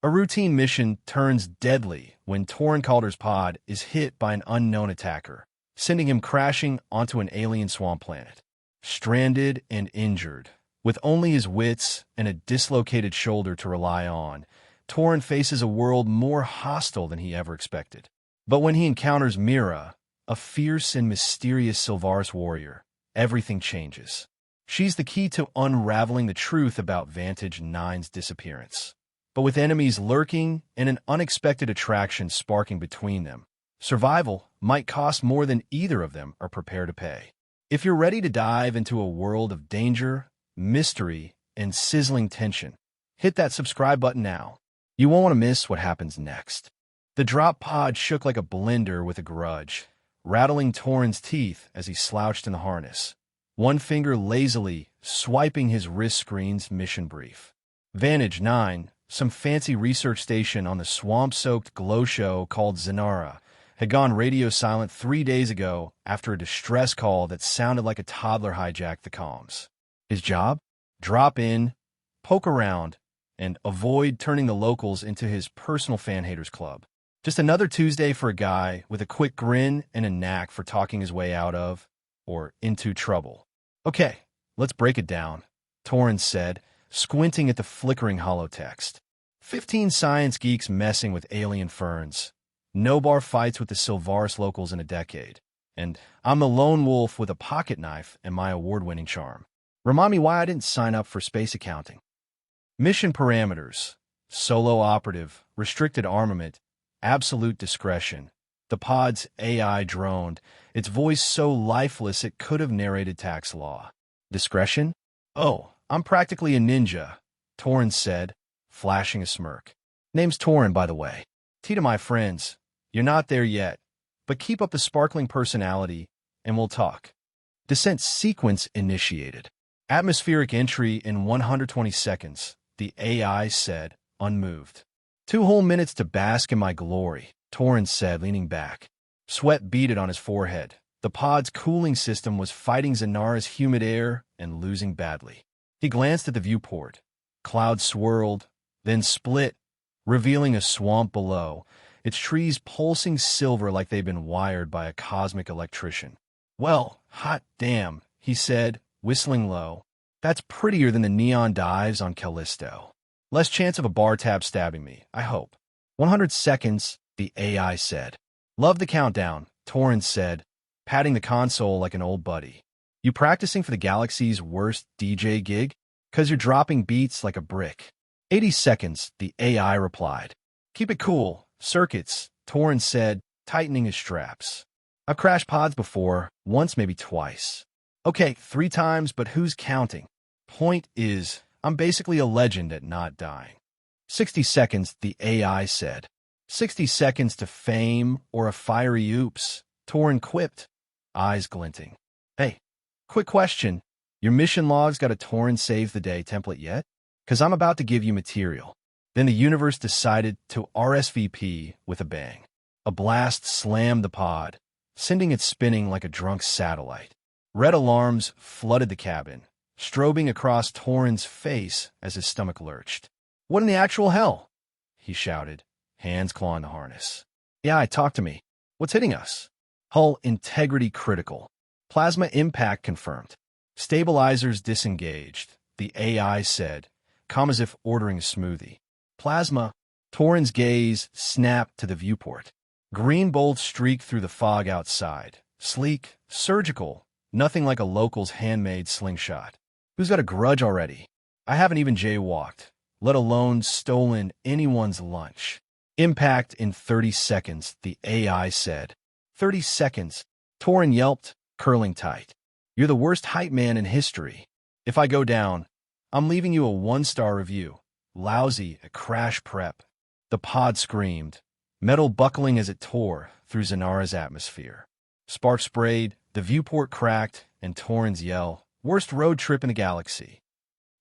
A routine mission turns deadly when Toren Calder's pod is hit by an unknown attacker, sending him crashing onto an alien swamp planet. Stranded and injured, with only his wits and a dislocated shoulder to rely on, Toren faces a world more hostile than he ever expected. But when he encounters Mira, a fierce and mysterious Sylvaris warrior, everything changes. She's the key to unraveling the truth about Vantage 9's disappearance. But with enemies lurking and an unexpected attraction sparking between them, survival might cost more than either of them are prepared to pay. If you're ready to dive into a world of danger, mystery, and sizzling tension, hit that subscribe button now. You won't want to miss what happens next. The drop pod shook like a blender with a grudge, rattling Toren's teeth as he slouched in the harness, one finger lazily swiping his wrist screen's mission brief. Vantage 9, some fancy research station on the swamp-soaked glow show called Zynara, had gone radio silent 3 days ago after a distress call that sounded like a toddler hijacked the comms. His job? Drop in, poke around, and avoid turning the locals into his personal fan-haters club. Just another Tuesday for a guy with a quick grin and a knack for talking his way out of, or into trouble. Okay, let's break it down, Toren said, squinting at the flickering holotext. 15 science geeks messing with alien ferns. No bar fights with the Sylvaris locals in a decade. And I'm the lone wolf with a pocket knife and my award-winning charm. Remind me why I didn't sign up for space accounting. Mission parameters: solo operative, restricted armament, absolute discretion. The pod's AI droned, its voice so lifeless it could have narrated tax law. Discretion? Oh, I'm practically a ninja, Toren said, flashing a smirk. Name's Toren, by the way. Tea to my friends. You're not there yet, but keep up the sparkling personality, and we'll talk. Descent sequence initiated. Atmospheric entry in 120 seconds, the AI said, unmoved. 2 whole minutes to bask in my glory, Toren said, leaning back. Sweat beaded on his forehead. The pod's cooling system was fighting Zynara's humid air and losing badly. He glanced at the viewport. Clouds swirled, then split, revealing a swamp below, its trees pulsing silver like they'd been wired by a cosmic electrician. Well, hot damn, he said, whistling low. That's prettier than the neon dives on Callisto. Less chance of a bar tab stabbing me, I hope. 100 seconds, the AI said. Love the countdown, Toren said, patting the console like an old buddy. You practicing for the galaxy's worst DJ gig? 'Cause you're dropping beats like a brick. 80 seconds, the AI replied. Keep it cool, circuits, Toren said, tightening his straps. I've crashed pods before, once maybe twice. Okay, 3 times, but who's counting? Point is, I'm basically a legend at not dying. 60 seconds, the AI said. 60 seconds to fame or a fiery oops, Toren quipped, eyes glinting. Hey, quick question. Your mission log's got a Toren Save the Day template yet? 'Cause I'm about to give you material. Then the universe decided to RSVP with a bang. A blast slammed the pod, sending it spinning like a drunk satellite. Red alarms flooded the cabin, strobing across Toren's face as his stomach lurched. What in the actual hell? He shouted, hands clawing the harness. Yeah, talk to me. What's hitting us? Hull integrity critical. Plasma impact confirmed. Stabilizers disengaged, the AI said, calm as if ordering a smoothie. Plasma. Toren's gaze snapped to the viewport. Green bolts streaked through the fog outside. Sleek, surgical, nothing like a local's handmade slingshot. Who's got a grudge already? I haven't even jaywalked, let alone stolen anyone's lunch. Impact in 30 seconds, the AI said. 30 seconds. Toren yelped, curling tight. You're the worst hype man in history. If I go down, I'm leaving you a 1-star review. Lousy at crash prep. The pod screamed, metal buckling as it tore through Zynara's atmosphere. Sparks sprayed, the viewport cracked, and Toren's yell, worst road trip in the galaxy,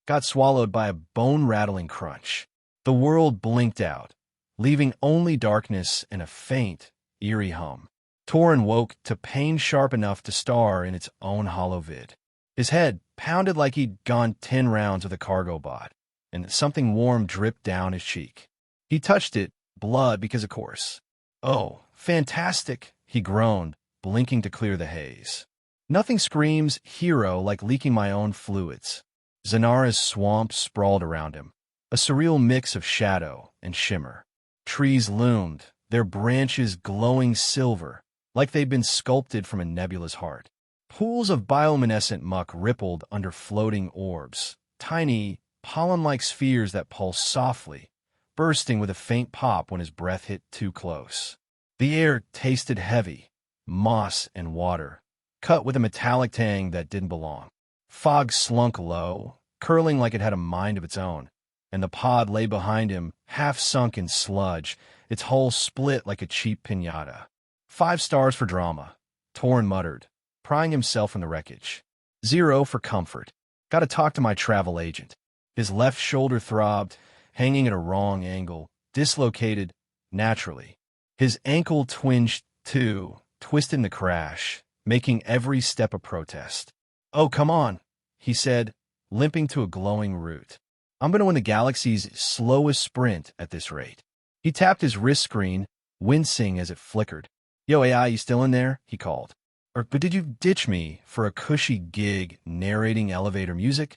got swallowed by a bone-rattling crunch. The world blinked out, leaving only darkness and a faint, eerie hum. Toren woke to pain sharp enough to star in its own hollow vid. His head pounded like he'd gone 10 rounds with a cargo bot, and something warm dripped down his cheek. He touched it, blood because of course. Oh, fantastic, he groaned, blinking to clear the haze. Nothing screams hero like leaking my own fluids. Zynara's swamp sprawled around him, a surreal mix of shadow and shimmer. Trees loomed, their branches glowing silver, like they'd been sculpted from a nebula's heart. Pools of bioluminescent muck rippled under floating orbs, tiny, pollen-like spheres that pulsed softly, bursting with a faint pop when his breath hit too close. The air tasted heavy, moss and water, cut with a metallic tang that didn't belong. Fog slunk low, curling like it had a mind of its own, and the pod lay behind him, half sunk in sludge, its hull split like a cheap piñata. 5 stars for drama, Toren muttered, prying himself from the wreckage. 0 for comfort. Gotta talk to my travel agent. His left shoulder throbbed, hanging at a wrong angle, dislocated, naturally. His ankle twinged, too, twisted in the crash, making every step a protest. Oh, come on, he said, limping to a glowing root. I'm going to win the galaxy's slowest sprint at this rate. He tapped his wrist screen, wincing as it flickered. Yo, AI, you still in there? He called. But did you ditch me for a cushy gig narrating elevator music?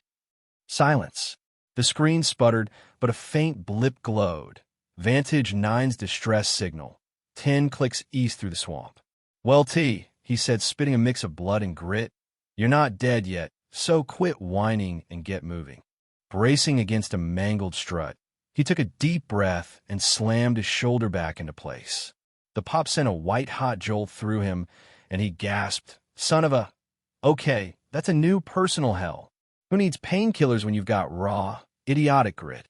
Silence. The screen sputtered, but a faint blip glowed. Vantage 9's distress signal. 10 clicks east through the swamp. Well, T, he said, spitting a mix of blood and grit. You're not dead yet, so quit whining and get moving. Bracing against a mangled strut, he took a deep breath and slammed his shoulder back into place. The pop sent a white-hot jolt through him, and he gasped, son of a... Okay, that's a new personal hell. Who needs painkillers when you've got raw, idiotic grit?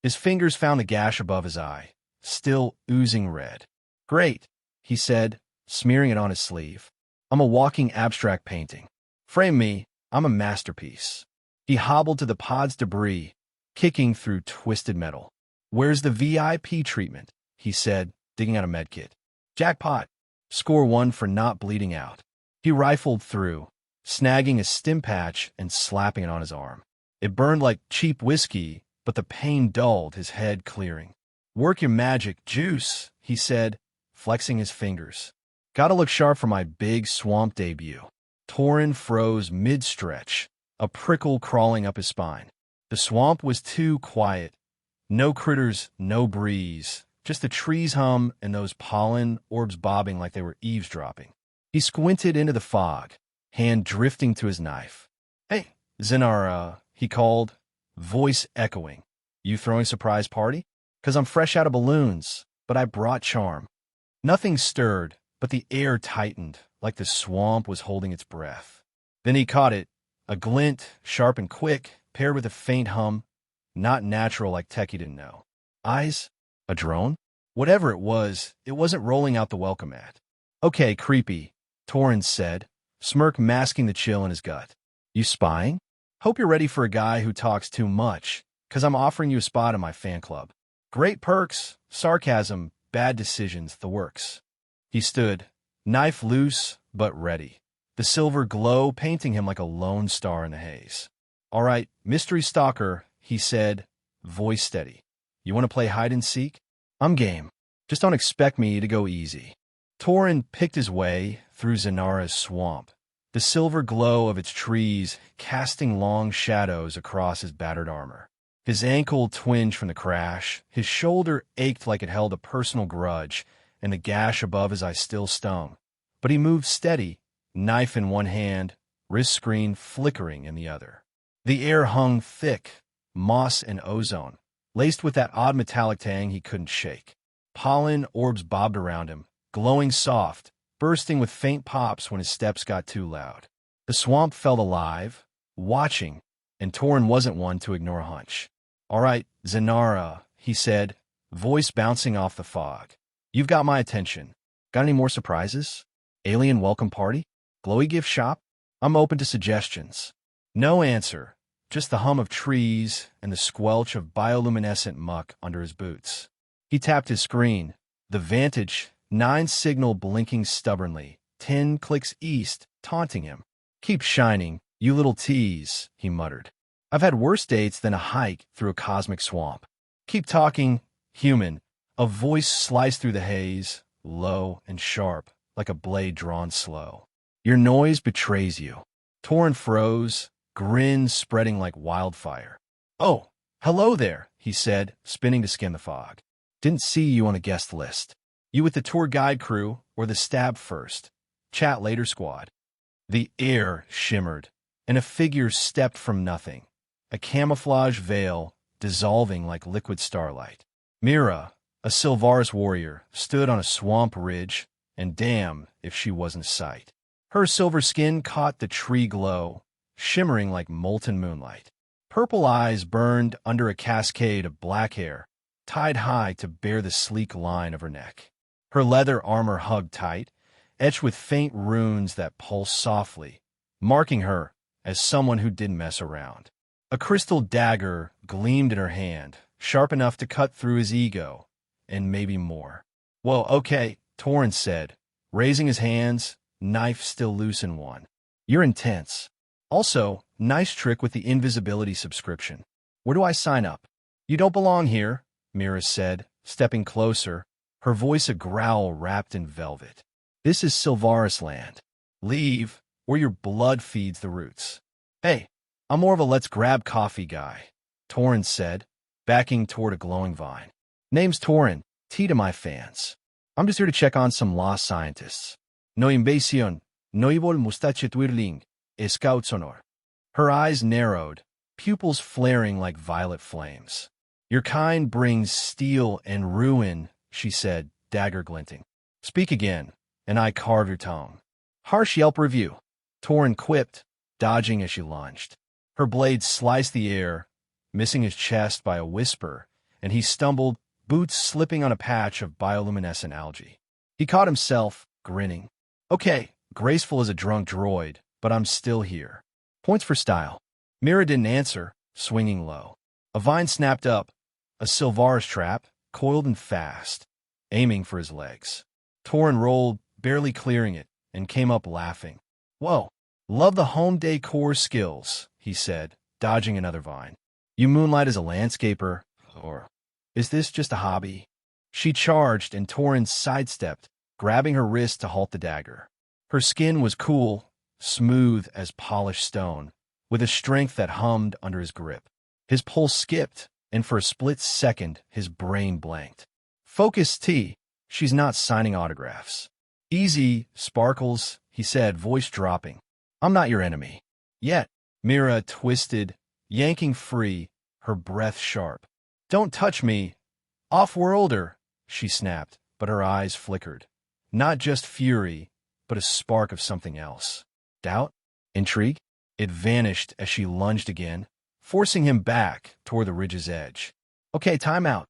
His fingers found the gash above his eye, still oozing red. Great, he said, smearing it on his sleeve. I'm a walking abstract painting. Frame me, I'm a masterpiece. He hobbled to the pod's debris, kicking through twisted metal. Where's the VIP treatment? He said, digging out a medkit. Jackpot. Score 1 for not bleeding out. He rifled through, snagging a stim patch and slapping it on his arm. It burned like cheap whiskey, but the pain dulled, his head clearing. Work your magic, juice, he said, flexing his fingers. Gotta look sharp for my big swamp debut. Toren froze mid-stretch, a prickle crawling up his spine. The swamp was too quiet. No critters, no breeze, just the trees hum and those pollen orbs bobbing like they were eavesdropping. He squinted into the fog, hand drifting to his knife. Hey, Zynara, he called, voice echoing. You throwing a surprise party? 'Cause I'm fresh out of balloons, but I brought charm. Nothing stirred, but the air tightened, like the swamp was holding its breath. Then he caught it, a glint, sharp and quick, paired with a faint hum, not natural like tech he didn't know. Eyes? A drone? Whatever it wasn't rolling out the welcome mat. Okay, creepy, Toren said, smirk masking the chill in his gut. You spying? Hope you're ready for a guy who talks too much, 'cause I'm offering you a spot in my fan club. Great perks, sarcasm, bad decisions, the works. He stood, knife loose but ready, the silver glow painting him like a lone star in the haze. All right, mystery stalker, he said, voice steady. You want to play hide and seek? I'm game. Just don't expect me to go easy. Toren picked his way through Zynara's swamp, the silver glow of its trees casting long shadows across his battered armor. His ankle twinged from the crash, his shoulder ached like it held a personal grudge, and the gash above his eye still stung. But he moved steady, knife in one hand, wrist screen flickering in the other. The air hung thick, moss and ozone, laced with that odd metallic tang he couldn't shake. Pollen orbs bobbed around him, glowing soft, bursting with faint pops when his steps got too loud. The swamp felt alive, watching, and Toren wasn't one to ignore a hunch. All right, Zynara, he said, voice bouncing off the fog. You've got my attention. Got any more surprises? Alien welcome party? Glowy gift shop? I'm open to suggestions. No answer, just the hum of trees and the squelch of bioluminescent muck under his boots. He tapped his screen, the Vantage 9 signal blinking stubbornly, 10 clicks east, taunting him. Keep shining, you little tease, he muttered. I've had worse dates than a hike through a cosmic swamp. Keep talking, Human, a voice sliced through the haze, low and sharp, like a blade drawn slow. Your noise betrays you. Toren froze, grin spreading like wildfire. Oh, hello there, he said, spinning to skim the fog. Didn't see you on a guest list. You with the tour guide crew or the stab first? Chat later squad. The air shimmered, and a figure stepped from nothing. A camouflage veil dissolving like liquid starlight. Mira, a Sylvaris warrior, stood on a swamp ridge, and damn if she wasn't sight. Her silver skin caught the tree glow, shimmering like molten moonlight. Purple eyes burned under a cascade of black hair, tied high to bare the sleek line of her neck. Her leather armor hugged tight, etched with faint runes that pulsed softly, marking her as someone who didn't mess around. A crystal dagger gleamed in her hand, sharp enough to cut through his ego, and maybe more. Well, okay, Toren said, raising his hands, knife still loose in one. You're intense. Also, nice trick with the invisibility subscription. Where do I sign up? You don't belong here, Mira said, stepping closer, her voice a growl wrapped in velvet. This is Sylvaris land. Leave, or your blood feeds the roots. Hey, I'm more of a let's grab coffee guy, Toren said, backing toward a glowing vine. Name's Toren, tea to my fans. I'm just here to check on some lost scientists. No invasion, no evil mustache twirling, scout sonor. Her eyes narrowed, pupils flaring like violet flames. Your kind brings steel and ruin, she said, dagger glinting. Speak again, and I carve your tongue. Harsh Yelp review. Toren quipped, dodging as she lunged. Her blade sliced the air, missing his chest by a whisper, and he stumbled, boots slipping on a patch of bioluminescent algae. He caught himself, grinning. Okay, graceful as a drunk droid, but I'm still here. Points for style. Mira didn't answer, swinging low. A vine snapped up, a Sylvaris trap, coiled and fast, aiming for his legs. Toren rolled, barely clearing it, and came up laughing. Whoa, love the home decor skills, he said, dodging another vine. You moonlight as a landscaper, or is this just a hobby? She charged and Toren sidestepped, grabbing her wrist to halt the dagger. Her skin was cool, smooth as polished stone, with a strength that hummed under his grip. His pulse skipped, and for a split second his brain blanked. Focus T, she's not signing autographs. Easy, Sparkles, he said, voice dropping. I'm not your enemy. Yet. Mira twisted, yanking free, her breath sharp. Don't touch me. Off-worlder, she snapped, but her eyes flickered. Not just fury, but a spark of something else. Doubt? Intrigue? It vanished as she lunged again, forcing him back toward the ridge's edge. Okay, time out,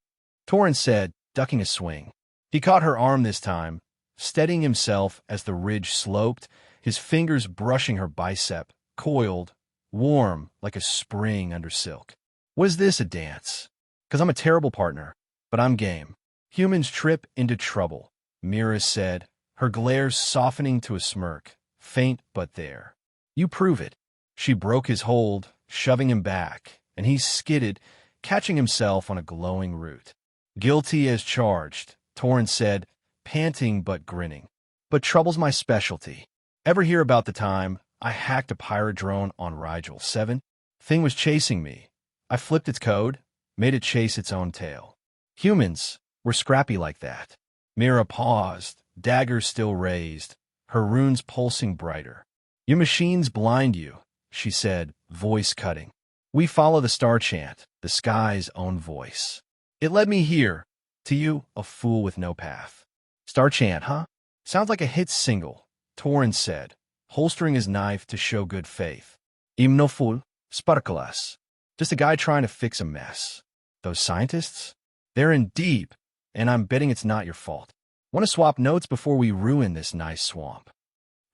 Toren said, ducking a swing. He caught her arm this time, steadying himself as the ridge sloped, his fingers brushing her bicep, coiled, warm like a spring under silk. Was this a dance? 'Cause I'm a terrible partner, but I'm game. Humans trip into trouble, Mira said, her glare softening to a smirk, faint but there. You prove it. She broke his hold, shoving him back, and he skidded, catching himself on a glowing root. Guilty as charged, Toren said, panting but grinning. But trouble's my specialty. Ever hear about the time I hacked a pirate drone on Rigel 7? Thing was chasing me. I flipped its code, made it chase its own tail. Humans were scrappy like that. Mira paused, dagger still raised, her runes pulsing brighter. Your machines blind you, she said, voice cutting. We follow the star chant, the sky's own voice. It led me here, to you, a fool with no path. Star chant, huh? Sounds like a hit single, Toren said, holstering his knife to show good faith. Im fool, sparklas. Just a guy trying to fix a mess. Those scientists? They're in deep, and I'm betting it's not your fault. Want to swap notes before we ruin this nice swamp?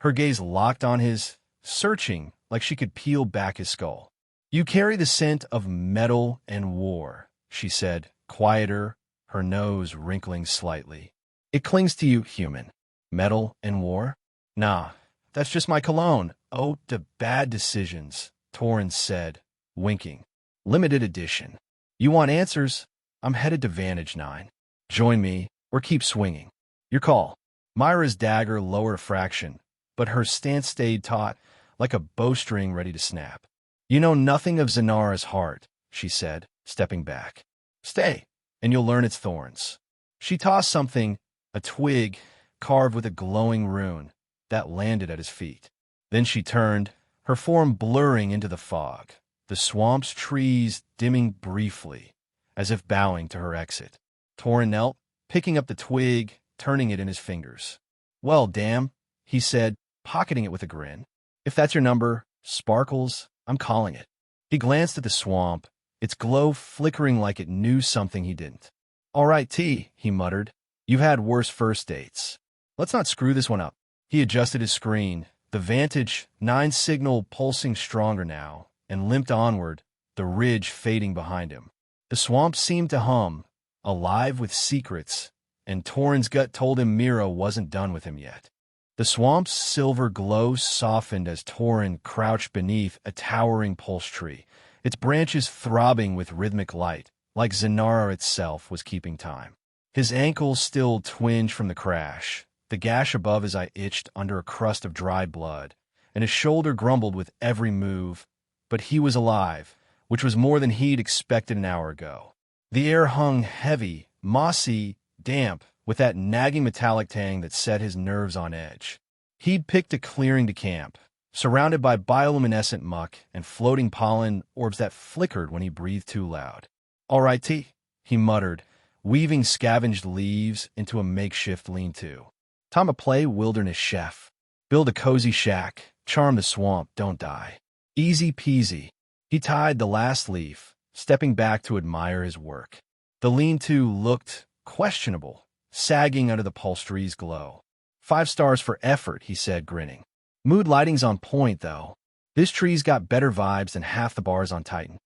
Her gaze locked on his, searching like she could peel back his skull. You carry the scent of metal and war, she said, quieter, her nose wrinkling slightly. It clings to you, human. Metal and war? Nah, that's just my cologne. Oh, to bad decisions, Toren said, winking. Limited edition. You want answers? I'm headed to Vantage 9. Join me, or keep swinging. Your call. Mira's dagger lowered a fraction, but her stance stayed taut, like a bowstring ready to snap. You know nothing of Zynara's heart, she said, stepping back. Stay, and you'll learn its thorns. She tossed something, a twig, carved with a glowing rune, that landed at his feet. Then she turned, her form blurring into the fog, the swamp's trees dimming briefly, as if bowing to her exit. Toren knelt, picking up the twig, turning it in his fingers. Well, damn, he said, pocketing it with a grin. If that's your number, Sparkles, I'm calling it. He glanced at the swamp, its glow flickering like it knew something he didn't. All right, T, he muttered. You've had worse first dates. Let's not screw this one up. He adjusted his screen, the Vantage 9 signal pulsing stronger now, and limped onward, the ridge fading behind him. The swamp seemed to hum, alive with secrets, and Toren's gut told him Mira wasn't done with him yet. The swamp's silver glow softened as Toren crouched beneath a towering pulse tree, its branches throbbing with rhythmic light, like Zynara itself was keeping time. His ankles still twinged from the crash, the gash above his eye itched under a crust of dry blood, and his shoulder grumbled with every move, but he was alive, which was more than he'd expected an hour ago. The air hung heavy, mossy, damp, with that nagging metallic tang that set his nerves on edge. He'd picked a clearing to camp, surrounded by bioluminescent muck and floating pollen orbs that flickered when he breathed too loud. All right, T, he muttered, weaving scavenged leaves into a makeshift lean-to. Time to play wilderness chef. Build a cozy shack, charm the swamp, don't die. Easy peasy. He tied the last leaf, stepping back to admire his work. The lean-to looked questionable, sagging under the pulse tree's glow. 5 stars for effort, he said, grinning. Mood lighting's on point, though. This tree's got better vibes than half the bars on Titan.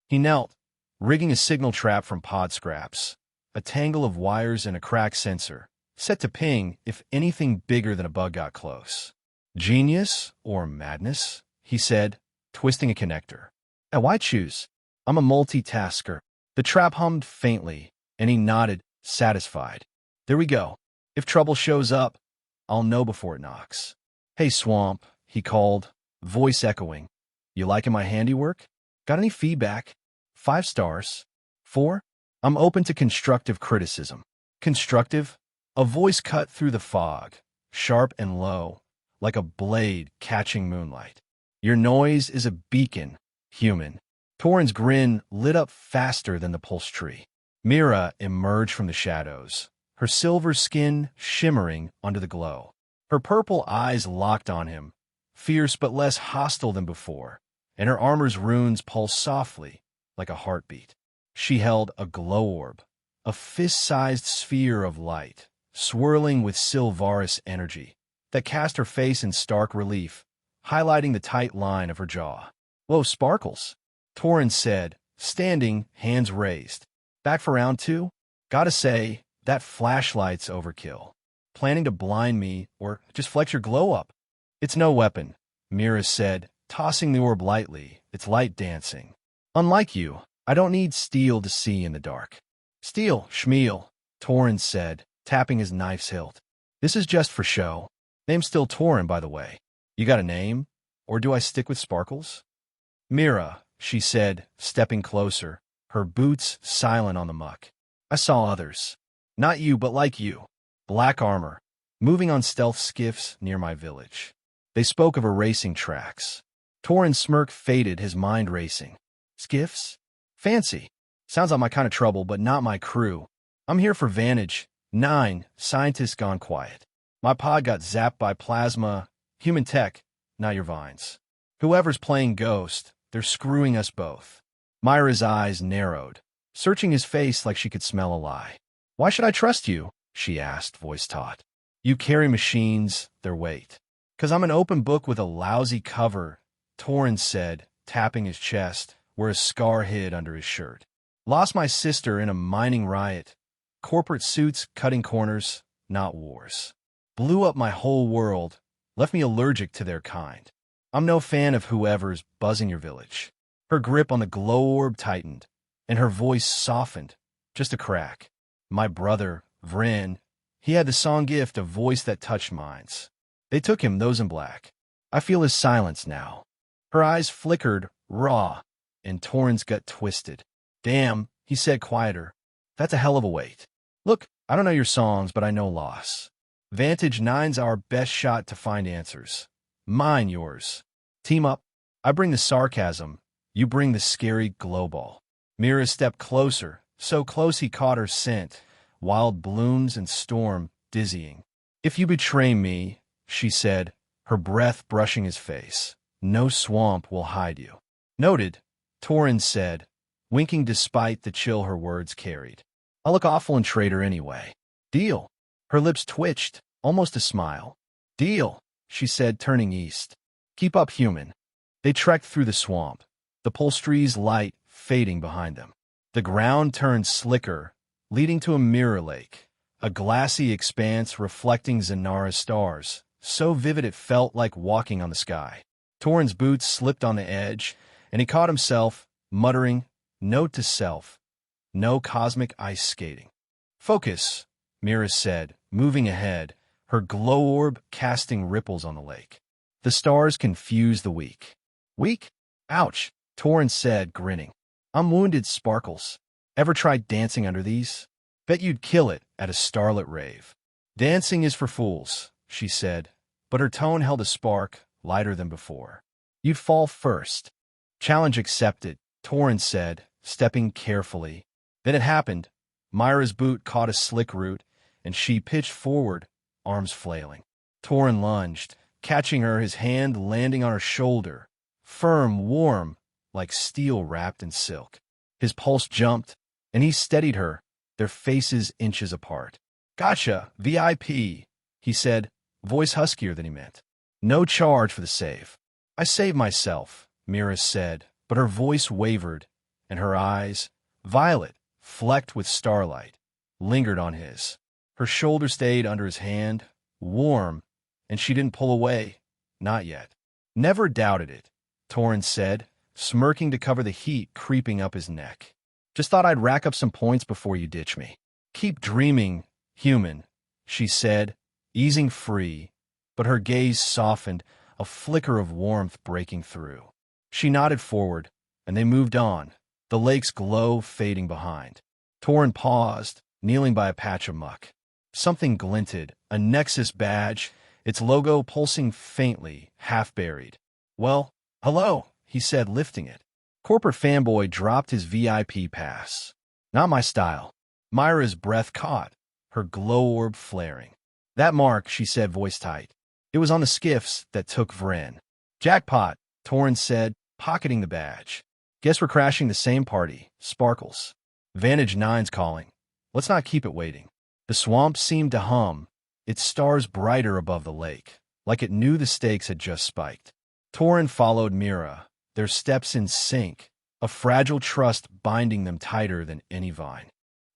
He knelt, rigging a signal trap from pod scraps, a tangle of wires and a crack sensor, set to ping if anything bigger than a bug got close. Genius or madness, he said, twisting a connector. Why choose? I'm a multitasker. The trap hummed faintly, and he nodded, satisfied. There we go. If trouble shows up, I'll know before it knocks. Hey, Swamp, he called, voice echoing. You liking my handiwork? Got any feedback? 5 stars. 4? I'm open to constructive criticism. Constructive? A voice cut through the fog, sharp and low, like a blade catching moonlight. Your noise is a beacon, human. Toren's grin lit up faster than the pulse tree. Mira emerged from the shadows, her silver skin shimmering under the glow. Her purple eyes locked on him, fierce but less hostile than before, and her armor's runes pulsed softly, like a heartbeat. She held a glow orb, a fist-sized sphere of light, swirling with Sylvaris energy, that cast her face in stark relief, highlighting the tight line of her jaw. Whoa, Sparkles, Toren said, standing, hands raised. Back for round 2? Gotta say, that flashlight's overkill. Planning to blind me, or just flex your glow up? It's no weapon, Mira said, tossing the orb lightly, its light dancing. Unlike you, I don't need steel to see in the dark. Steel, Schmiel, Toren said, tapping his knife's hilt. This is just for show. Name's still Toren, by the way. You got a name? Or do I stick with Sparkles? Mira, she said, stepping closer, her boots silent on the muck. I saw others. Not you, but like you. Black armor, moving on stealth skiffs near my village. They spoke of erasing tracks. Toren's smirk faded, his mind racing. Skiffs? Fancy. Sounds like my kind of trouble, but not my crew. I'm here for Vantage 9, scientists gone quiet. My pod got zapped by plasma, human tech, not your vines. Whoever's playing Ghost, they're screwing us both. Mira's eyes narrowed, searching his face like she could smell a lie. Why should I trust you? She asked, voice taut. You carry machines, their weight. 'Cause I'm an open book with a lousy cover, Toren said, tapping his chest, where a scar hid under his shirt. Lost my sister in a mining riot. Corporate suits cutting corners, not wars. Blew up my whole world, left me allergic to their kind. I'm no fan of whoever's buzzing your village. Her grip on the glow orb tightened, and her voice softened, Just a crack. My brother, Vryn, he had the song gift, a voice that touched minds. They took him, those in black. I feel his silence now. Her eyes flickered, raw, and Toren's gut twisted. Damn, he said quieter. That's a hell of a weight. Look, I don't know your songs, but I know loss. Vantage 9's our best shot to find answers. Mine, yours. Team up. I bring the sarcasm. You bring the scary glow ball. Mira stepped closer, so close he caught her scent. Wild blooms and storm, dizzying. If you betray me, she said, her breath brushing his face, no swamp will hide you. Noted, Toren said, winking despite the chill her words carried. I'll look awful in traitor anyway. Deal. Her lips twitched, almost a smile. Deal, she said, turning east. Keep up, human. They trekked through the swamp, the Polstree's light fading behind them. The ground turned slicker, leading to a mirror lake, a glassy expanse reflecting Zynara's stars, so vivid it felt like walking on the sky. Toren's boots slipped on the edge, and he caught himself, muttering, note to self, no cosmic ice skating. Focus, Mira said, moving ahead, her glow orb casting ripples on the lake. The stars confused the weak. Weak? Ouch, Toren said, grinning. I'm wounded, Sparkles. Ever tried dancing under these? Bet you'd kill it at a starlit rave. Dancing is for fools, she said, but her tone held a spark, lighter than before. You'd fall first. Challenge accepted, Toren said, stepping carefully. Then it happened. Mira's boot caught a slick root, and she pitched forward, arms flailing. Toren lunged, catching her, his hand landing on her shoulder, firm, warm, like steel wrapped in silk. His pulse jumped, and he steadied her, their faces inches apart. Gotcha, VIP, he said, voice huskier than he meant. No charge for the save. I saved myself, Mira said, but her voice wavered, and her eyes, violet, flecked with starlight, lingered on his. Her shoulder stayed under his hand, warm, and she didn't pull away. Not yet. Never doubted it, Toren said, smirking to cover the heat creeping up his neck. Just thought I'd rack up some points before you ditch me. Keep dreaming, human, she said, easing free, but her gaze softened, a flicker of warmth breaking through. She nodded forward, and they moved on, the lake's glow fading behind. Toren paused, kneeling by a patch of muck. Something glinted, a Nexus badge, its logo pulsing faintly, half buried. Well, hello, he said, lifting it. Corporate fanboy dropped his VIP pass. Not my style. Mira's breath caught, her glow orb flaring. That mark, she said, voice tight. It was on the skiffs that took Vryn. Jackpot, Toren said, pocketing the badge. Guess we're crashing the same party, Sparkles. Vantage 9's calling. Let's not keep it waiting. The swamp seemed to hum, its stars brighter above the lake, like it knew the stakes had just spiked. Toren followed Mira, their steps in sync, a fragile trust binding them tighter than any vine.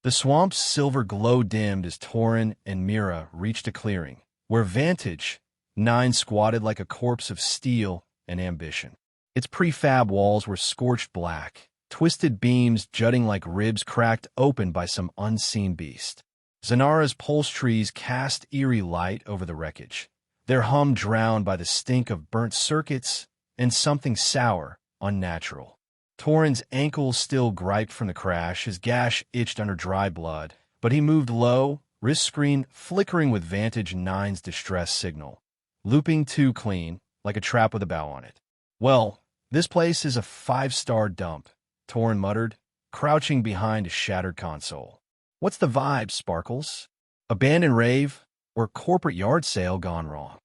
The swamp's silver glow dimmed as Toren and Mira reached a clearing, where Vantage 9 squatted like a corpse of steel and ambition. Its prefab walls were scorched black, twisted beams jutting like ribs cracked open by some unseen beast. Zynara's pulse trees cast eerie light over the wreckage, their hum drowned by the stink of burnt circuits and something sour, unnatural. Toren's ankles still griped from the crash, his gash itched under dry blood, but he moved low, wrist screen flickering with Vantage 9's distress signal, looping too clean, like a trap with a bow on it. Well, this place is a 5-star dump, Toren muttered, crouching behind a shattered console. What's the vibe, Sparkles? Abandoned rave or corporate yard sale gone wrong?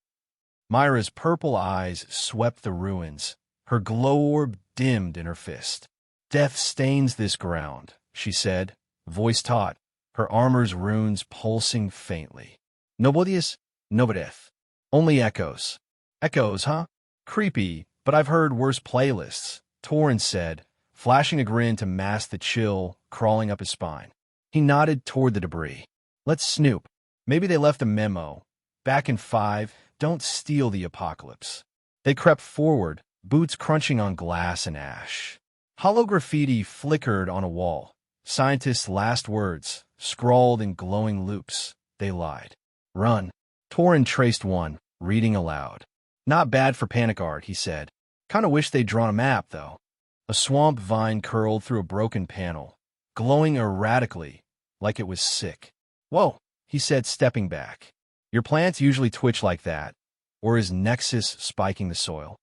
Mira's purple eyes swept the ruins, her glow orb dimmed in her fist. Death stains this ground, she said, voice taut, her armor's runes pulsing faintly. Nobodies? Nobodeth. Only echoes. Echoes, huh? Creepy, but I've heard worse playlists, Toren said, flashing a grin to mask the chill crawling up his spine. He nodded toward the debris. Let's snoop. Maybe they left a memo. Back in 5, don't steal the apocalypse. They crept forward, boots crunching on glass and ash. Hollow graffiti flickered on a wall, Scientists' last words, scrawled in glowing loops. They lied. Run. Toren traced one, reading aloud. Not bad for panic art, he said. Kinda wish they'd drawn a map, though. A swamp vine curled through a broken panel, glowing erratically, like it was sick. Whoa, he said, stepping back. Your plants usually twitch like that. Or is Nexus spiking the soil?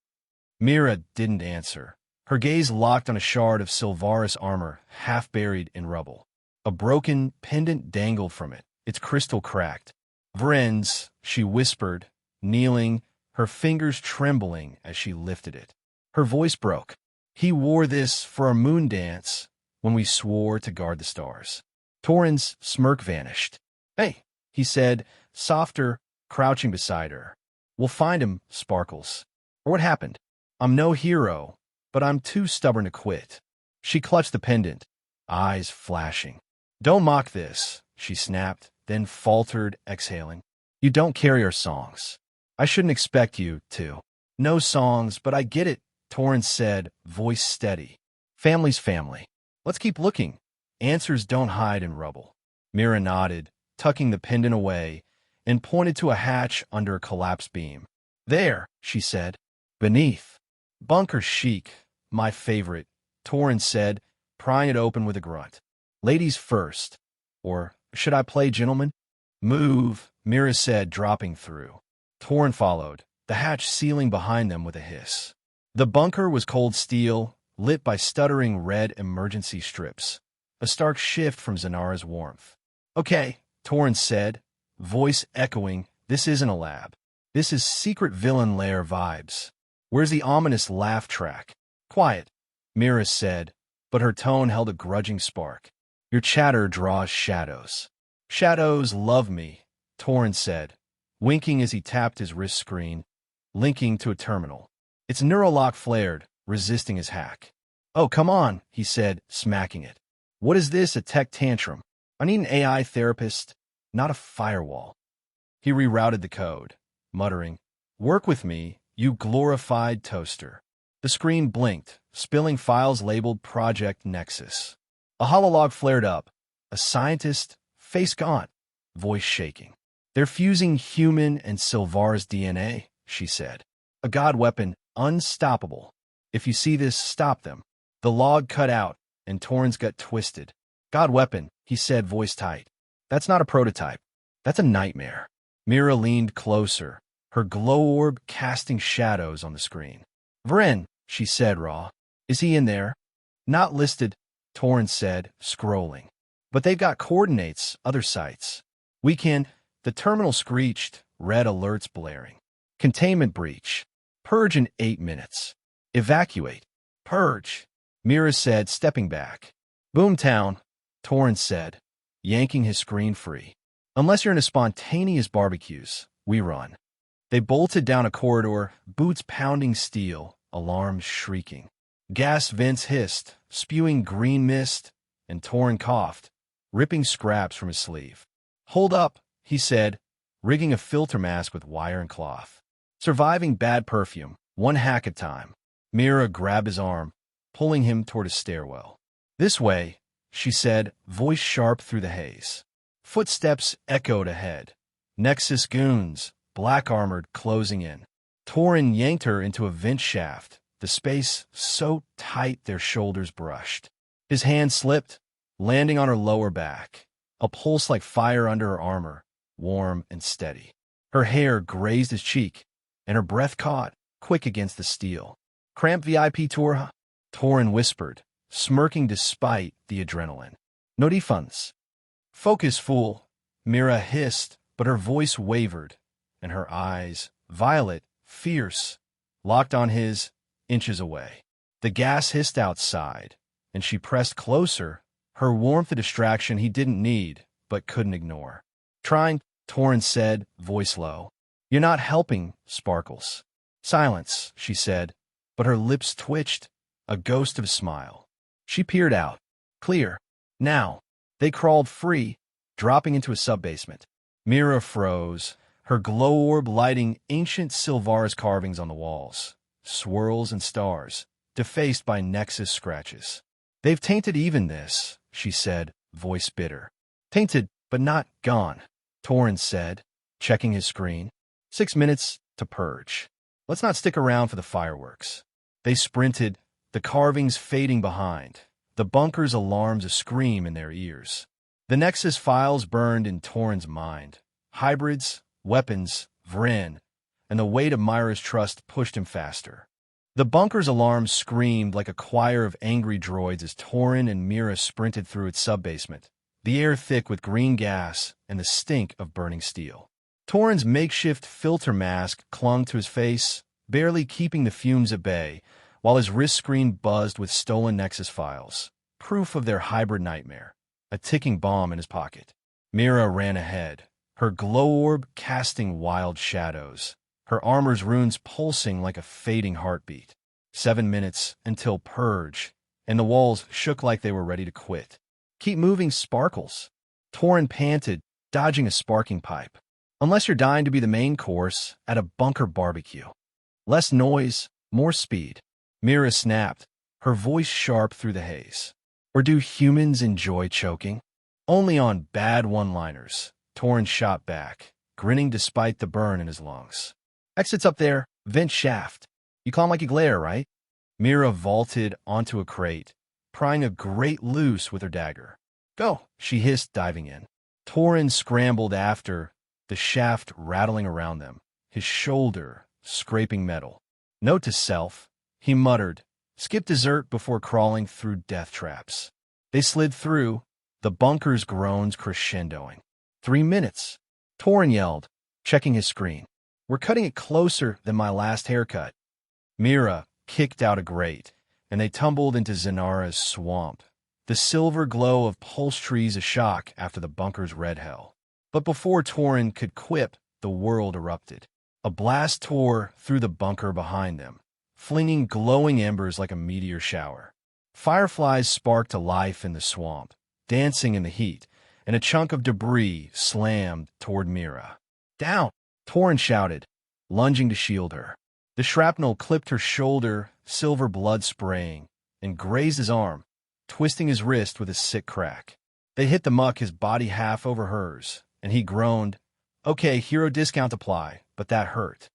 Mira didn't answer. Her gaze locked on a shard of Sylvaris armor, half buried in rubble. A broken pendant dangled from it, its crystal cracked. Vrens, she whispered, kneeling, her fingers trembling as she lifted it. Her voice broke. He wore this for our moon dance when we swore to guard the stars. Toren's smirk vanished. Hey, he said, softer, crouching beside her. We'll find him, Sparkles. Or what happened? I'm no hero, but I'm too stubborn to quit. She clutched the pendant, eyes flashing. Don't mock this, she snapped, then faltered, exhaling. You don't carry our songs. I shouldn't expect you to. No songs, but I get it, Toren said, voice steady. Family's family. Let's keep looking. Answers don't hide in rubble. Mira nodded, tucking the pendant away, and pointed to a hatch under a collapsed beam. There, she said. Beneath. Bunker chic, my favorite, Toren said, prying it open with a grunt. Ladies first. Or should I play gentleman? Move, Mira said, dropping through. Toren followed, the hatch sealing behind them with a hiss. The bunker was cold steel, lit by stuttering red emergency strips, a stark shift from Zynara's warmth. Okay, Toren said, voice echoing, this isn't a lab. This is secret villain lair vibes. Where's the ominous laugh track? Quiet, Mira said, but her tone held a grudging spark. Your chatter draws shadows. Shadows love me, Toren said, winking as he tapped his wrist screen, linking to a terminal. Its neural lock flared, resisting his hack. Oh, come on, he said, smacking it. What is this, a tech tantrum? I need an AI therapist, not a firewall. He rerouted the code, muttering, Work with me, you glorified toaster. The screen blinked, spilling files labeled Project Nexus. A hololog flared up, a scientist, face gaunt, voice shaking. They're fusing human and Sylvaris DNA, she said. A god weapon, unstoppable. If you see this, stop them. The log cut out, and Toren's gut twisted. God weapon, he said, voice tight. That's not a prototype. That's a nightmare. Mira leaned closer, her glow orb casting shadows on the screen. Vren, she said, raw. Is he in there? Not listed, Toren said, scrolling. But they've got coordinates, other sites. We can... The terminal screeched, red alerts blaring. Containment breach. Purge in 8 minutes. Evacuate. Purge, Mira said, stepping back. Boomtown, Toren said, yanking his screen free. Unless you're in a spontaneous barbecues, we run. They bolted down a corridor, boots pounding steel, alarms shrieking. Gas vents hissed, spewing green mist, and Toren coughed, ripping scraps from his sleeve. Hold up, he said, rigging a filter mask with wire and cloth. Surviving bad perfume, one hack at a time. Mira grabbed his arm, pulling him toward a stairwell. This way, she said, voice sharp through the haze. Footsteps echoed ahead. Nexus goons, black-armored, closing in. Toren yanked her into a vent shaft, the space so tight their shoulders brushed. His hand slipped, landing on her lower back, a pulse like fire under her armor, warm and steady. Her hair grazed his cheek, and her breath caught, quick against the steel. Cramp VIP tour, huh? Toren whispered, smirking despite the adrenaline. No defunds. Focus, fool, Mira hissed, but her voice wavered, and her eyes, violet, fierce, locked on his, inches away. The gas hissed outside, and she pressed closer, her warmth a distraction he didn't need, but couldn't ignore. Trying, Toren said, voice low. You're not helping, Sparkles. Silence, she said, but her lips twitched, a ghost of a smile. She peered out. Clear. Now. They crawled free, dropping into a sub-basement. Mira froze, her glow orb lighting ancient Sylvaris carvings on the walls, swirls and stars, defaced by Nexus scratches. They've tainted even this, she said, voice bitter. Tainted, but not gone, Toren said, checking his screen. 6 minutes to purge. Let's not stick around for the fireworks. They sprinted, the carvings fading behind, the bunker's alarms a scream in their ears. The Nexus files burned in Toren's mind. Hybrids, weapons, Vren, and the weight of Mira's trust pushed him faster. The bunker's alarms screamed like a choir of angry droids as Toren and Mira sprinted through its sub-basement, the air thick with green gas and the stink of burning steel. Toren's makeshift filter mask clung to his face, barely keeping the fumes at bay, while his wrist screen buzzed with stolen Nexus files, proof of their hybrid nightmare, a ticking bomb in his pocket. Mira ran ahead, her glow orb casting wild shadows, her armor's runes pulsing like a fading heartbeat. 7 minutes until purge, and the walls shook like they were ready to quit. Keep moving, Sparkles. Toren panted, dodging a sparking pipe. Unless you're dying to be the main course at a bunker barbecue. Less noise, more speed. Mira snapped, her voice sharp through the haze. Or do humans enjoy choking? Only on bad one-liners. Toren shot back, grinning despite the burn in his lungs. Exit's up there, vent shaft. You climb like a glare, right? Mira vaulted onto a crate, prying a grate loose with her dagger. Go, she hissed, diving in. Toren scrambled after, the shaft rattling around them, his shoulder scraping metal. Note to self, he muttered, skip dessert before crawling through death traps. They slid through, the bunker's groans crescendoing. 3 minutes, Toren yelled, checking his screen. We're cutting it closer than my last haircut. Mira kicked out a grate, and they tumbled into Zynara's swamp, the silver glow of pulse trees a shock after the bunker's red hell. But before Toren could quip, the world erupted. A blast tore through the bunker behind them, flinging glowing embers like a meteor shower. Fireflies sparked to life in the swamp, dancing in the heat, and a chunk of debris slammed toward Mira. Down! Toren shouted, lunging to shield her. The shrapnel clipped her shoulder, silver blood spraying, and grazed his arm, twisting his wrist with a sick crack. They hit the muck, his body half over hers, and he groaned, Okay, hero discount apply, but that hurt.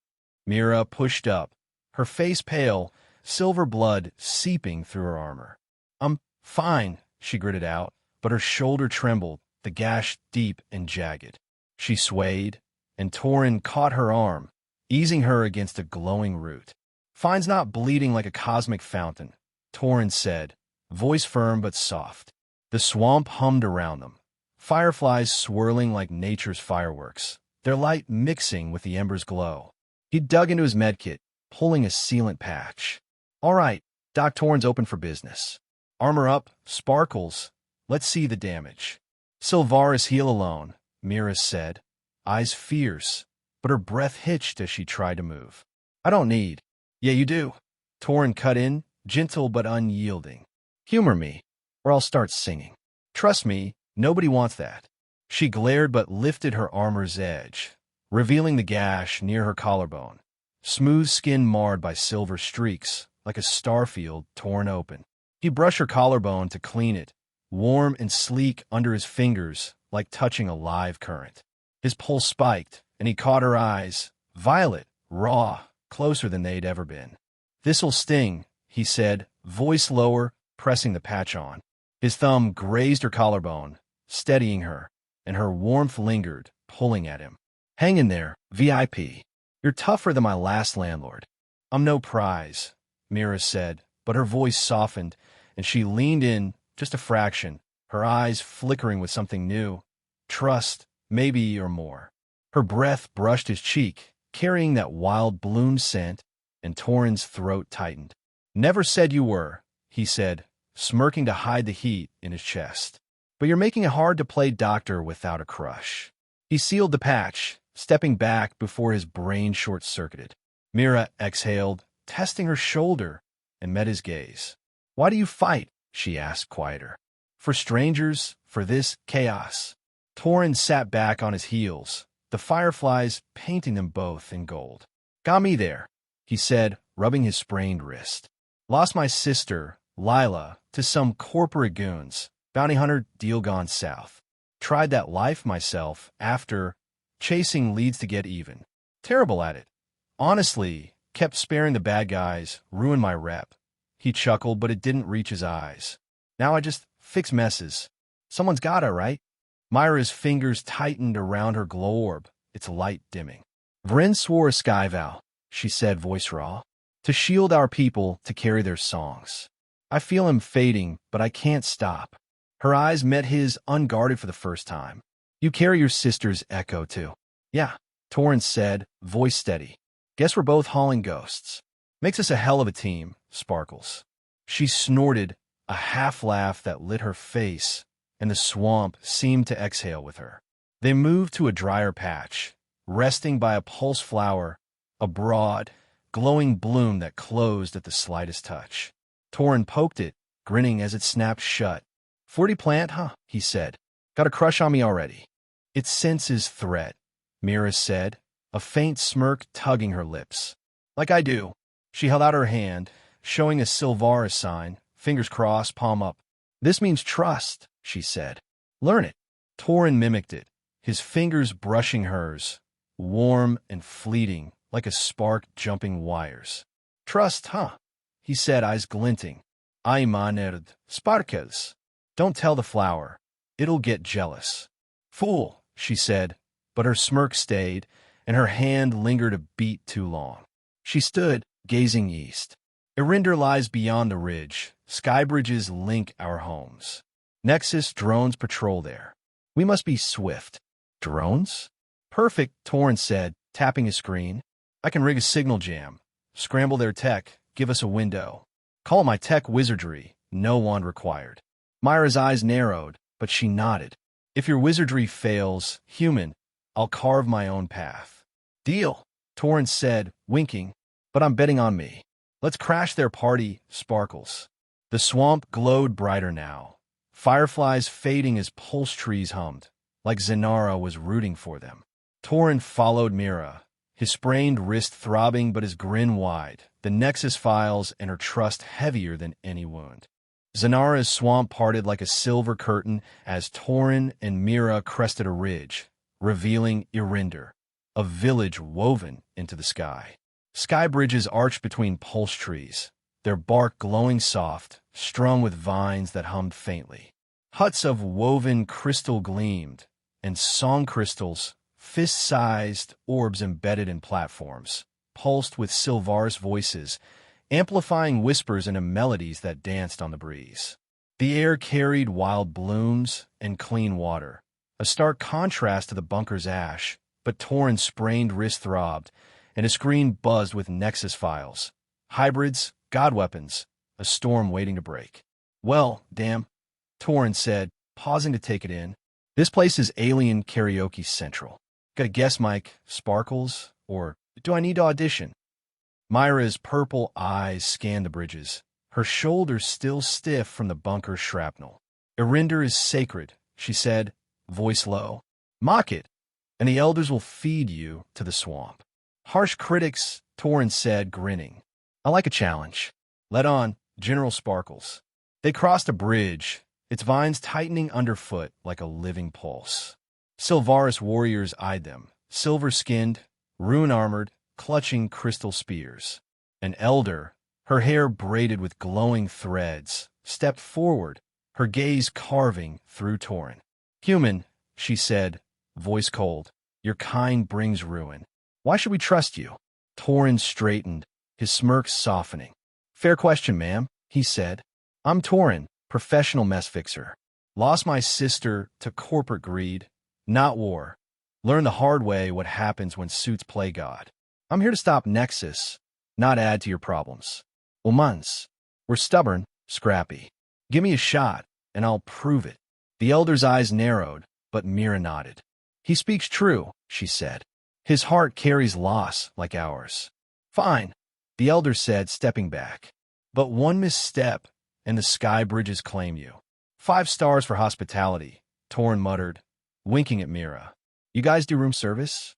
Mira pushed up, her face pale, silver blood seeping through her armor. I'm fine, she gritted out, but her shoulder trembled, the gash deep and jagged. She swayed, and Toren caught her arm, easing her against a glowing root. Fine's not bleeding like a cosmic fountain, Toren said, voice firm but soft. The swamp hummed around them, fireflies swirling like nature's fireworks, their light mixing with the ember's glow. He dug into his medkit, pulling a sealant patch. All right, Doc Toren's open for business. Armor up, Sparkles. Let's see the damage. Sylvaris heal alone, Mira said, eyes fierce, but her breath hitched as she tried to move. I don't need. Yeah, you do. Toren cut in, gentle but unyielding. Humor me, or I'll start singing. Trust me, nobody wants that. She glared but lifted her armor's edge, revealing the gash near her collarbone, smooth skin marred by silver streaks, like a starfield torn open. He brushed her collarbone to clean it, warm and sleek under his fingers, like touching a live current. His pulse spiked, and he caught her eyes, violet, raw, closer than they'd ever been. This'll sting, he said, voice lower, pressing the patch on. His thumb grazed her collarbone, steadying her, and her warmth lingered, pulling at him. Hang in there, VIP. You're tougher than my last landlord. I'm no prize, Mira said, but her voice softened, and she leaned in just a fraction, her eyes flickering with something new. Trust, maybe, or more. Her breath brushed his cheek, carrying that wild bloom scent, and Toren's throat tightened. Never said you were, he said, smirking to hide the heat in his chest. But you're making it hard to play doctor without a crush. He sealed the patch, stepping back before his brain short-circuited. Mira exhaled, testing her shoulder, and met his gaze. Why do you fight? She asked, quieter. For strangers, for this chaos. Toren sat back on his heels, the fireflies painting them both in gold. Got me there, he said, rubbing his sprained wrist. Lost my sister, Lila, to some corporate goons, Bounty hunter deal gone south. Tried that life myself after chasing leads to get even. Terrible at it. Honestly, kept sparing the bad guys, ruined my rep. He chuckled, but it didn't reach his eyes. Now I just fix messes. Someone's gotta, right? Mira's fingers tightened around her glow orb, its light dimming. Vryn swore a sky vow, she said, voice raw, to shield our people, to carry their songs. I feel him fading, but I can't stop. Her eyes met his, unguarded for the first time. You carry your sister's echo, too. Yeah, Toren said, voice steady. Guess we're both hauling ghosts. Makes us a hell of a team, Sparkles. She snorted, a half-laugh that lit her face, and the swamp seemed to exhale with her. They moved to a drier patch, resting by a pulse flower, a broad, glowing bloom that closed at the slightest touch. Toren poked it, grinning as it snapped shut. 40 plant, huh? He said. Got a crush on me already. It senses threat, Mira said, a faint smirk tugging her lips. Like I do. She held out her hand, showing a Sylvaris sign, fingers crossed, palm up. This means trust, she said. Learn it. Toren mimicked it, his fingers brushing hers, warm and fleeting, like a spark jumping wires. Trust, huh? He said, eyes glinting. Narrated, Sparkles. Don't tell the flower. It'll get jealous. Fool, she said, but her smirk stayed, and her hand lingered a beat too long. She stood, gazing east. Eryndor lies beyond the ridge. Sky bridges link our homes. Nexus drones patrol there. We must be swift. Drones? Perfect, Toren said, tapping his screen. I can rig a signal jam. Scramble their tech, give us a window. Call my tech wizardry, no wand required. Mira's eyes narrowed, but she nodded. If your wizardry fails, human, I'll carve my own path. Deal, Toren said, winking, but I'm betting on me. Let's crash their party, Sparkles. The swamp glowed brighter now, fireflies fading as pulse trees hummed, like Zynara was rooting for them. Toren followed Mira, his sprained wrist throbbing but his grin wide, the Nexus files and her trust heavier than any wound. Zynara's swamp parted like a silver curtain as Toren and Mira crested a ridge, revealing Eryndor, a village woven into the sky. Sky bridges arched between pulse trees, their bark glowing soft, strung with vines that hummed faintly. Huts of woven crystal gleamed, and song crystals, fist-sized orbs embedded in platforms, pulsed with Sylvaris voices, amplifying whispers into melodies that danced on the breeze. The air carried wild blooms and clean water, a stark contrast to the bunker's ash, but Toren's sprained wrist throbbed, and his screen buzzed with Nexus files. Hybrids, god weapons, a storm waiting to break. Well, damn, Toren said, pausing to take it in. This place is alien karaoke central. Got a guest mic, Sparkles, or do I need to audition? Mira's purple eyes scanned the bridges, her shoulders still stiff from the bunker's shrapnel. Eryndor is sacred, she said, voice low. Mock it, and the elders will feed you to the swamp. Harsh critics, Toren said, grinning. I like a challenge. Let on, General Sparkles. They crossed a bridge, its vines tightening underfoot like a living pulse. Sylvaris warriors eyed them, silver-skinned, rune-armored, clutching crystal spears. An elder, her hair braided with glowing threads, stepped forward, her gaze carving through Toren. Human, she said, voice cold, your kind brings ruin. Why should we trust you? Toren straightened, his smirk softening. Fair question, ma'am, he said. I'm Toren, professional mess fixer. Lost my sister to corporate greed, not war. Learn the hard way what happens when suits play God. I'm here to stop Nexus, not add to your problems. Humans, we're stubborn, scrappy. Give me a shot, and I'll prove it. The elder's eyes narrowed, but Mira nodded. He speaks true, she said. His heart carries loss like ours. Fine, the elder said, stepping back. But one misstep, and the sky bridges claim you. 5 stars for hospitality, Toren muttered, winking at Mira. You guys do room service?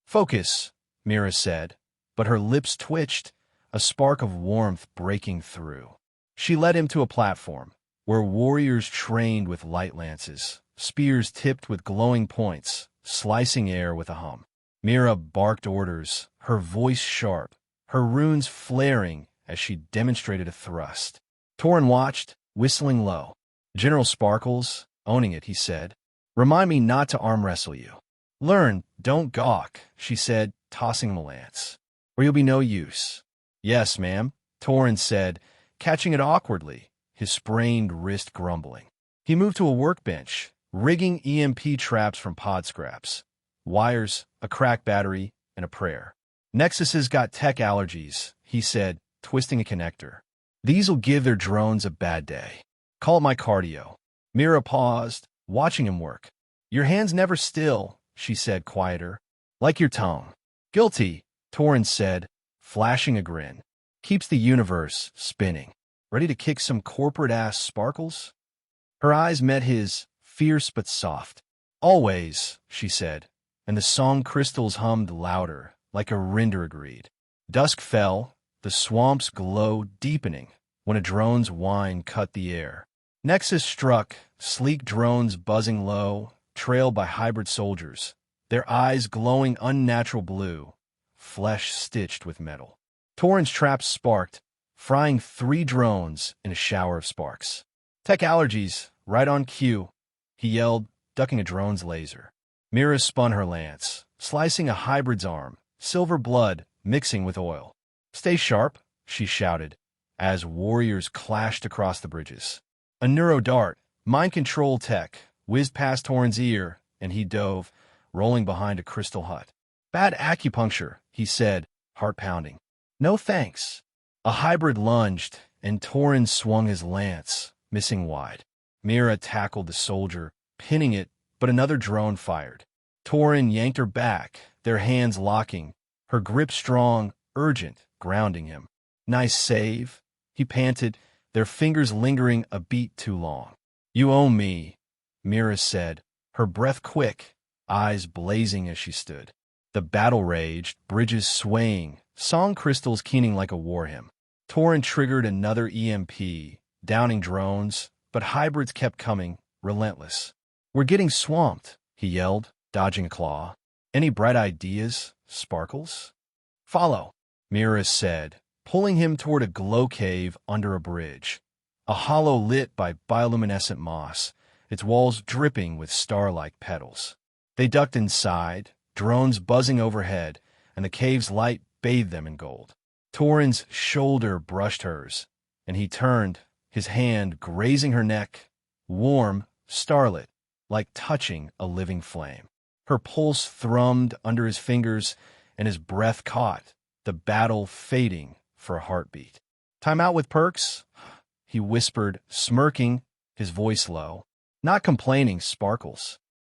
Focus, Mira said, but her lips twitched, a spark of warmth breaking through. She led him to a platform, where warriors trained with light lances, spears tipped with glowing points, slicing air with a hum. Mira barked orders, her voice sharp, her runes flaring as she demonstrated a thrust. Toren watched, whistling low. "General Sparkles, owning it," he said. "Remind me not to arm wrestle you." "Learn, don't gawk," she said, tossing him a lance, "or you'll be no use." "Yes, ma'am," Toren said, catching it awkwardly, his sprained wrist grumbling. He moved to a workbench, rigging EMP traps from pod scraps. Wires, a crack battery, and a prayer. "Nexus has got tech allergies," he said, twisting a connector. "These'll give their drones a bad day. Call it my cardio." Mira paused, watching him work. "Your hand's never still," she said, quieter. "Like your tone." "Guilty," Toren said, flashing a grin. "Keeps the universe spinning. Ready to kick some corporate-ass Sparkles?" Her eyes met his, fierce but soft. "Always," she said, and the song crystals hummed louder, like Eryndor agreed. Dusk fell, the swamp's glow deepening, when a drone's whine cut the air. Nexus struck, sleek drones buzzing low, trailed by hybrid soldiers, their eyes glowing unnatural blue, flesh stitched with metal. Toren's traps sparked, frying 3 drones in a shower of sparks. "Tech allergies, right on cue," he yelled, ducking a drone's laser. Mira spun her lance, slicing a hybrid's arm, silver blood mixing with oil. "Stay sharp," she shouted, as warriors clashed across the bridges. A neuro dart, mind control tech, whizzed past Toren's ear, and he dove, rolling behind a crystal hut. "Bad acupuncture," he said, heart pounding. "No thanks." A hybrid lunged, and Toren swung his lance, missing wide. Mira tackled the soldier, pinning it, but another drone fired. Toren yanked her back, their hands locking, her grip strong, urgent, grounding him. "Nice save," he panted, their fingers lingering a beat too long. "You owe me," Mira said, her breath quick, eyes blazing as she stood. The battle raged, bridges swaying, song crystals keening like a war hymn. Toren triggered another EMP, downing drones, but hybrids kept coming, relentless. "We're getting swamped," he yelled, dodging a claw. "Any bright ideas, Sparkles?" "Follow," Mira said, pulling him toward a glow cave under a bridge. A hollow lit by bioluminescent moss, its walls dripping with star-like petals. They ducked inside, drones buzzing overhead, and the cave's light bathed them in gold. Toren's shoulder brushed hers, and he turned, his hand grazing her neck, warm, starlit, like touching a living flame. Her pulse thrummed under his fingers, and his breath caught, the battle fading for a heartbeat. "Time out with perks," he whispered, smirking, his voice low. "Not complaining, Sparkles."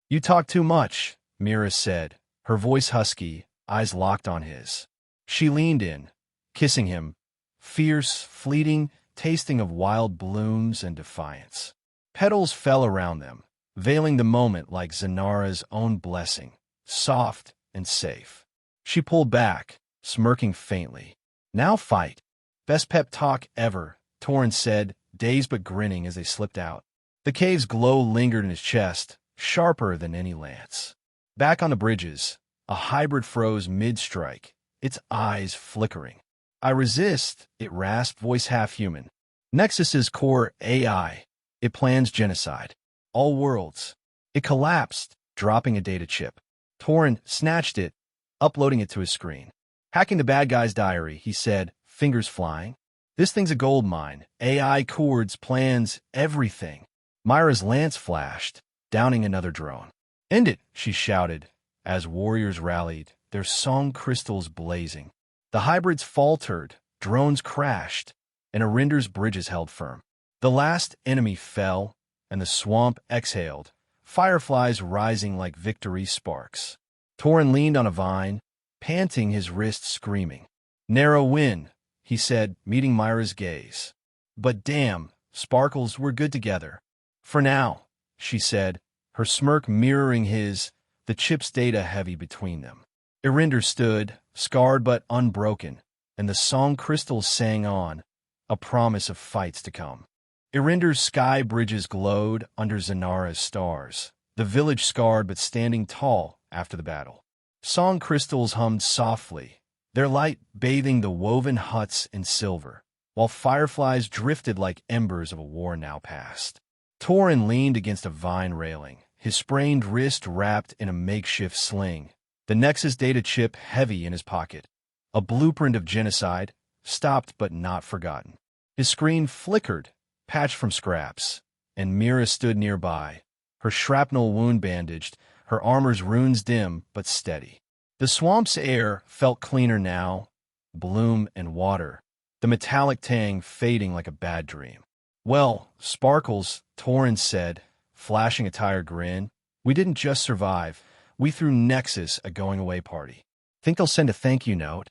"You talk too much," Mira said, her voice husky, eyes locked on his. She leaned in, kissing him, fierce, fleeting, tasting of wild blooms and defiance. Petals fell around them, veiling the moment like Zynara's own blessing, soft and safe. She pulled back, smirking faintly. "Now fight." "Best pep talk ever," Toren said, dazed but grinning as they slipped out. The cave's glow lingered in his chest, sharper than any lance. Back on the bridges, a hybrid froze mid-strike, its eyes flickering. "I resist," it rasped, voice half-human. "Nexus's core AI. It plans genocide. All worlds." It collapsed, dropping a data chip. Toren snatched it, uploading it to his screen. "Hacking the bad guy's diary," he said, fingers flying. "This thing's a gold mine. AI coords, plans, everything." Mira's lance flashed, downing another drone. "End it," she shouted, as warriors rallied, their song crystals blazing. The hybrids faltered, drones crashed, and Eryndor's bridges held firm. The last enemy fell, and the swamp exhaled, fireflies rising like victory sparks. Toren leaned on a vine, panting, his wrist screaming. "Narrow win," he said, meeting Mira's gaze. "But damn, Sparkles, we're good together." "For now," she said, her smirk mirroring his, the chip's data heavy between them. Eryndor stood, scarred but unbroken, and the song crystals sang on, a promise of fights to come. Eryndor's sky bridges glowed under Zynara's stars, the village scarred but standing tall after the battle. Song crystals hummed softly, their light bathing the woven huts in silver, while fireflies drifted like embers of a war now past. Toren leaned against a vine railing, his sprained wrist wrapped in a makeshift sling, the Nexus data chip heavy in his pocket. A blueprint of genocide, stopped but not forgotten. His screen flickered, patched from scraps, and Mira stood nearby, her shrapnel wound bandaged, her armor's runes dim but steady. The swamp's air felt cleaner now, bloom and water, the metallic tang fading like a bad dream. "Well, Sparkles," Toren said, flashing a tired grin, "we didn't just survive, we threw Nexus a going-away party. Think they'll send a thank-you note?"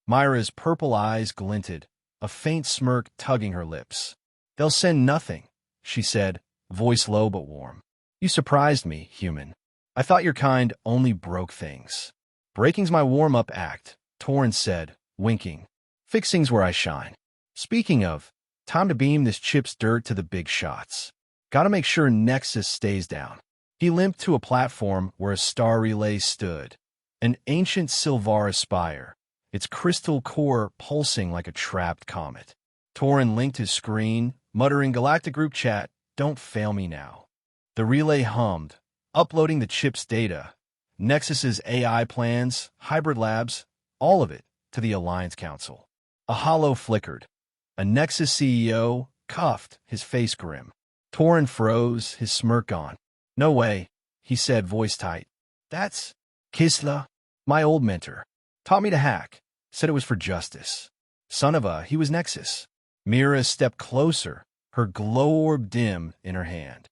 Mira's purple eyes glinted, a faint smirk tugging her lips. "They'll send nothing," she said, voice low but warm. "You surprised me, human. I thought your kind only broke things." "Breaking's my warm-up act," Toren said, winking. "Fixing's where I shine. Speaking of, time to beam this chip's dirt to the big shots. Gotta make sure Nexus stays down." He limped to a platform where a star relay stood, an ancient Sylvaris spire, its crystal core pulsing like a trapped comet. Toren linked his screen, muttering galactic group chat, "Don't fail me now." The relay hummed, uploading the chip's data, Nexus's AI plans, hybrid labs, all of it, to the Alliance Council. A hollow flickered. A Nexus CEO, cuffed, his face grim. Toren froze, his smirk gone. "No way," he said, voice tight. "That's Kisla, my old mentor. Taught me to hack. Said it was for justice. Son of a, he was Nexus." Mira stepped closer, her glow orb dim in her hand.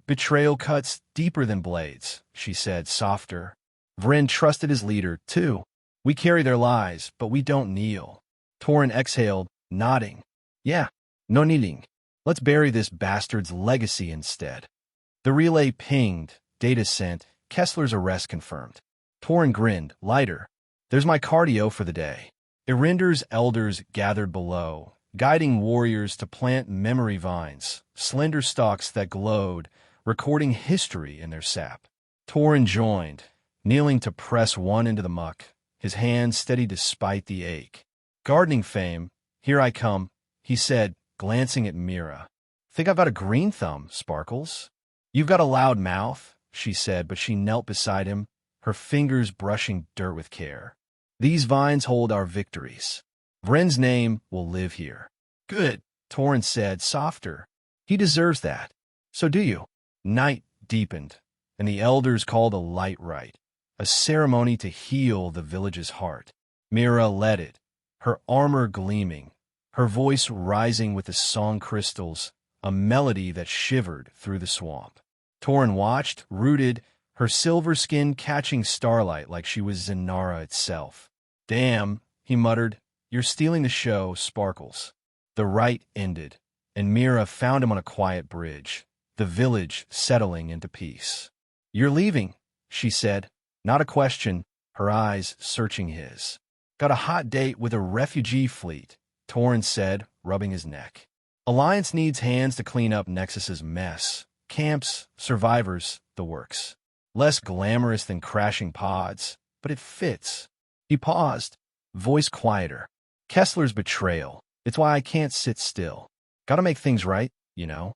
"Betrayal cuts deeper than blades," she said, softer. "Vren trusted his leader, too. We carry their lies, but we don't kneel." Toren exhaled, nodding. "Yeah, no kneeling. Let's bury this bastard's legacy instead." The relay pinged, data sent, Kessler's arrest confirmed. Toren grinned, lighter. "There's my cardio for the day." Eryndor's elders gathered below, guiding warriors to plant memory vines, slender stalks that glowed, recording history in their sap. Toren joined, kneeling to press one into the muck, his hand steady despite the ache. "Gardening fame, here I come," he said, glancing at Mira. "Think I've got a green thumb, Sparkles?" "You've got a loud mouth," she said, but she knelt beside him, her fingers brushing dirt with care. "These vines hold our victories. Vren's name will live here." "Good," Toren said, softer. "He deserves that. So do you." Night deepened, and the elders called a light rite, a ceremony to heal the village's heart. Mira led it, her armor gleaming, her voice rising with the song crystals, a melody that shivered through the swamp. Toren watched, rooted, her silver skin catching starlight like she was Zynara itself. "Damn," he muttered, "you're stealing the show, Sparkles." The rite ended, and Mira found him on a quiet bridge, the village settling into peace. "You're leaving," she said, not a question, her eyes searching his. "Got a hot date with a refugee fleet," Toren said, rubbing his neck. "Alliance needs hands to clean up Nexus's mess. Camps, survivors, the works. Less glamorous than crashing pods, but it fits." He paused, voice quieter. "Kessler's betrayal. It's why I can't sit still. Gotta make things right, you know."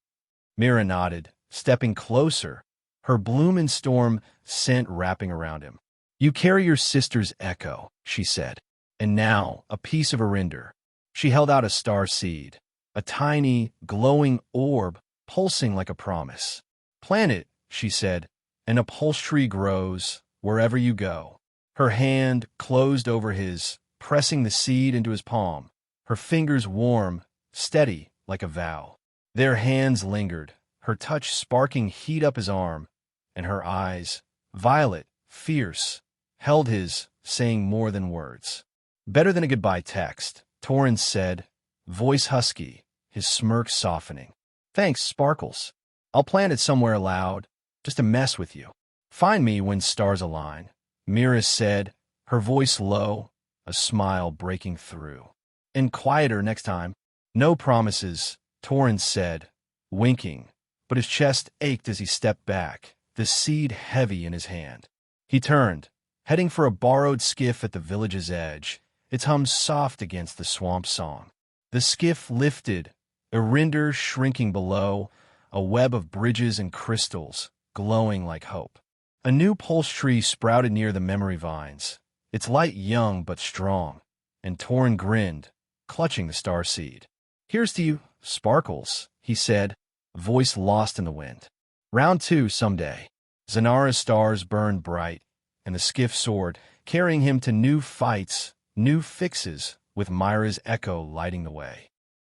Mira nodded, stepping closer, her bloom and storm scent wrapping around him. "You carry your sister's echo," she said. "And now, a piece of Eryndor." She held out a star seed, a tiny, glowing orb pulsing like a promise. "Plant it," she said, "and a pulse tree grows wherever you go." Her hand closed over his, pressing the seed into his palm, her fingers warm, steady like a vow. Their hands lingered, her touch sparking heat up his arm, and her eyes, violet, fierce, held his, saying more than words. "Better than a goodbye text," Toren said, voice husky, his smirk softening. "Thanks, Sparkles. I'll plant it somewhere loud, just to mess with you. Find me when stars align," Mira said, her voice low, a smile breaking through. "And quieter next time." "No promises," Toren said, winking, but his chest ached as he stepped back, the seed heavy in his hand. He turned, heading for a borrowed skiff at the village's edge, its hum soft against the swamp song. The skiff lifted, Eryndor shrinking below, a web of bridges and crystals, glowing like hope. A new pulse tree sprouted near the memory vines, its light young but strong, and Toren grinned, clutching the star seed. "Here's to you, Sparkles," he said, a voice lost in the wind. Round 2 someday. Zynara's stars burned bright, and the skiff soared, carrying him to new fights, new fixes, with Mira's echo lighting the way.